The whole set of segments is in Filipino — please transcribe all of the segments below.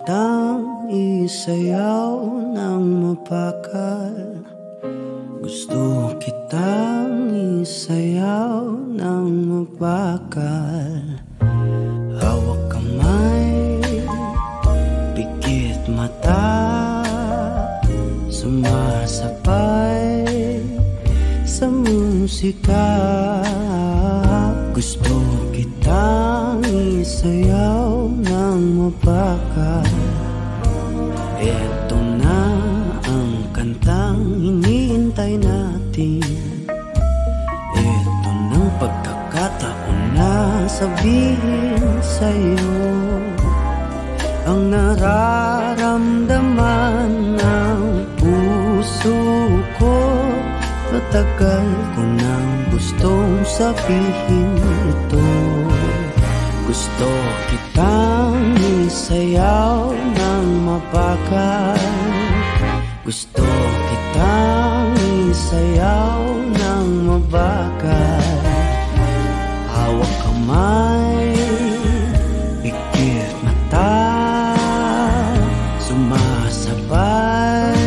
kitang isayaw ng mapakal. Gusto kitang isayaw ng mapakal. Hawak kamay, pikit mata, sumasabay sa musika. Gusto kitang isayaw ng mapakal. Eto na ang kantang hinihintay natin. Eto ng pagkakataon na sabihin sa'yo ang nararamdaman ng puso ko. Matagal ko nang gustong sabihin ito. Gusto kitang isayaw ng mapakal. Gusto kitang isayaw ng mabakal. Hawak kamay, pikit mata, sumasabay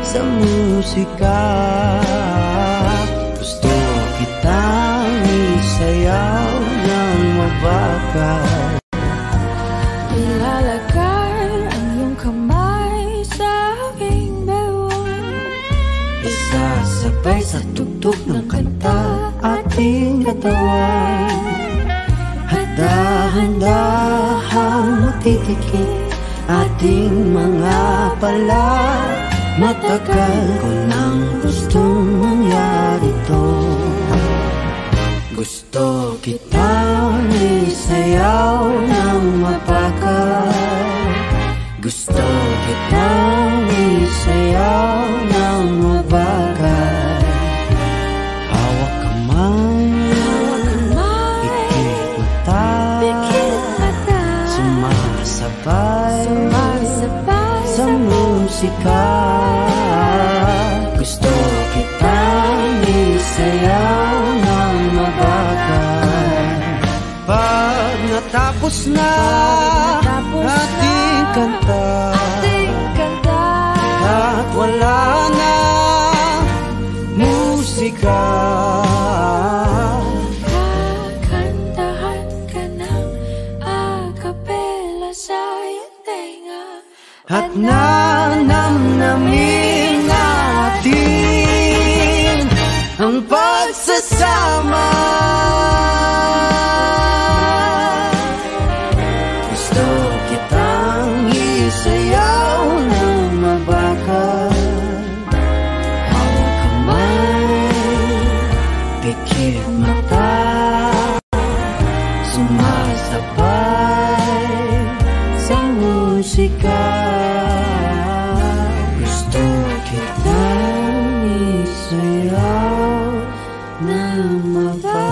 sa musika. Gusto kitang isayaw ng mabakal. Ilalagay ang iyong kamay sa aking bewang. Isasabay sa tugtog ng kanta ating katawan. At dahan-dahang matitikip ating mga pala. Matagal ko nang gustong mangyari to. Gusto kitang isayaw ng mapakal. Gusto kitang isayaw ng mabakal. Hawak kamay, pikit mata, sumasabay sa musika. Gusto kitang isayaw ng mabakal. Pag natapos na ating kanta, at wala na musika, kakantahan ka ng akapela sa iyong tenga. at nanamnamin natin ang pagsasama. Gusto kitang isayaw ng mabakal. Hawak kamay, pikit mata, sumasabay sa musika. Gusto kitang isayaw ng mabakal.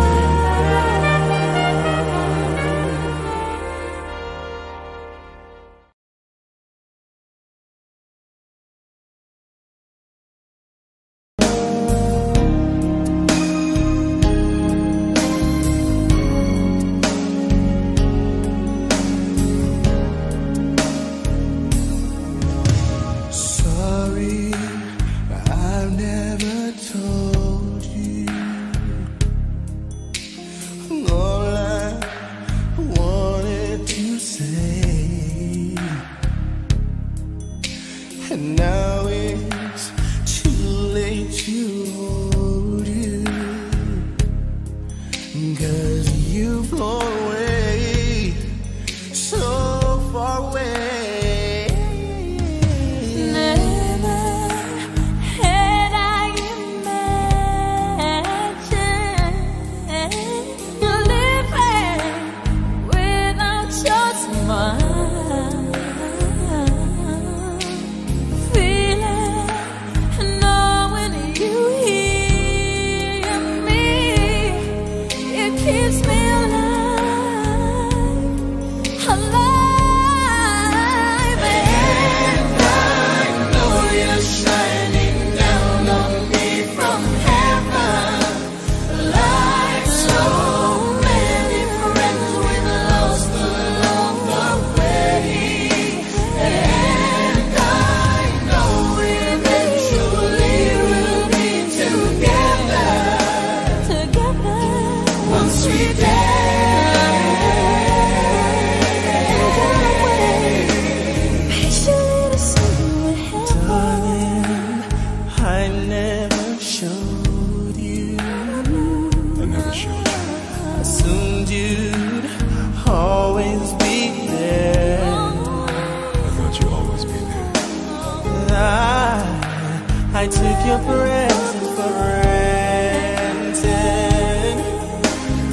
I took your presence for granted,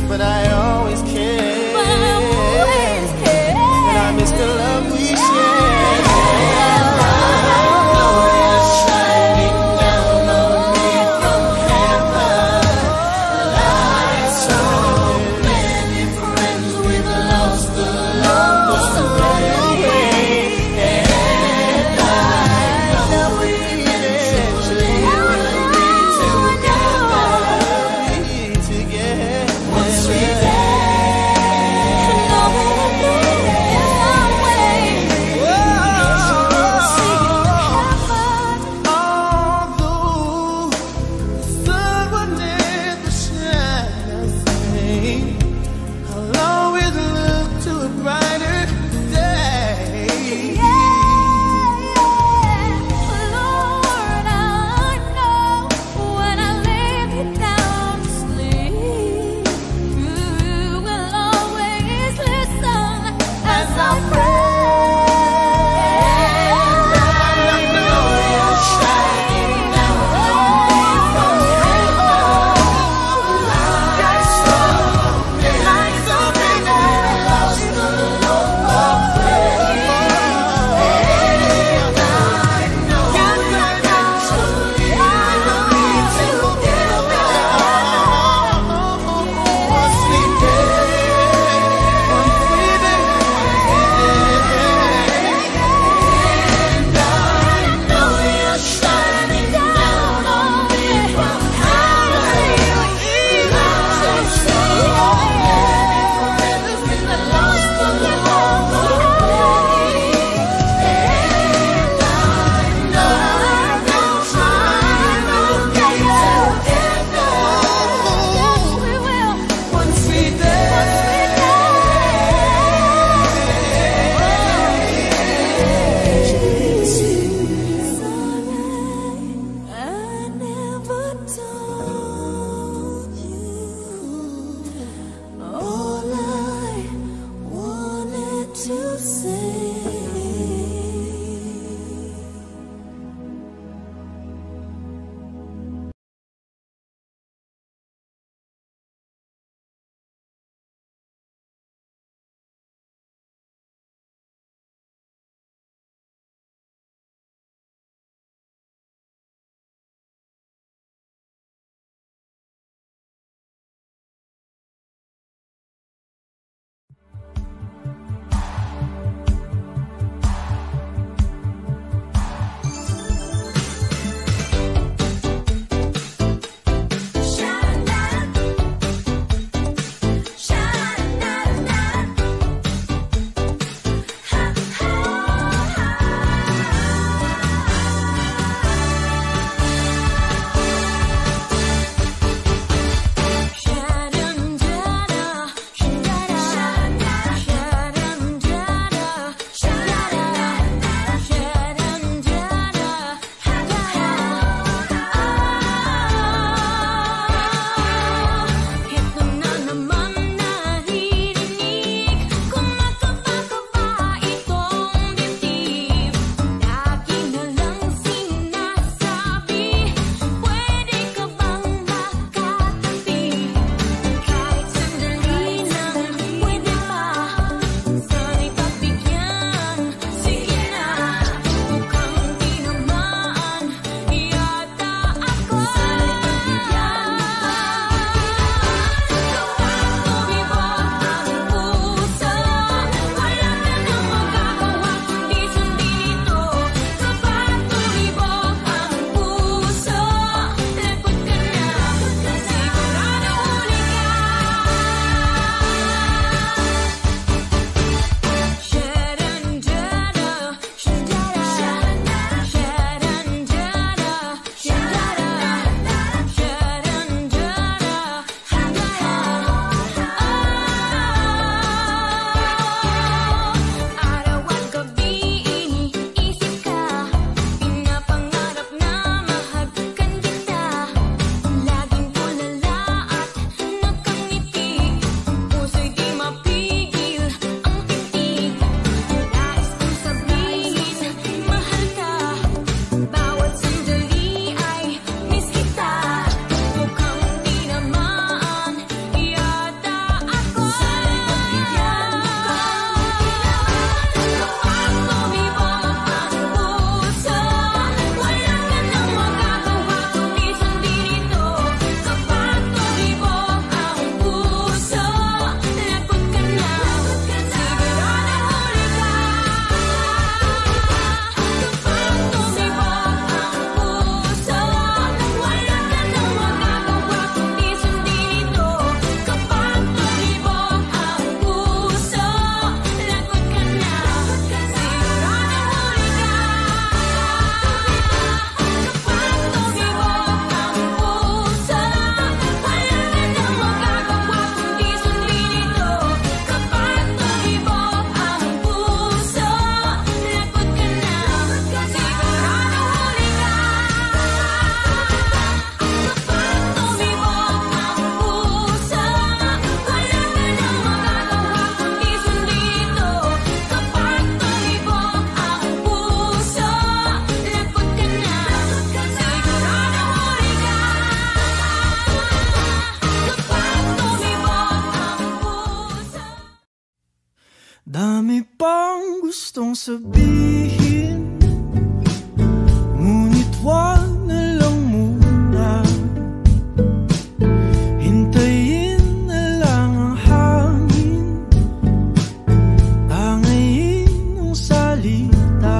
but I always cared, and I miss the love we shared. sabihin, ngunit wag na lang muna. Hintayin na lang ang hangin, tangayin ang salita.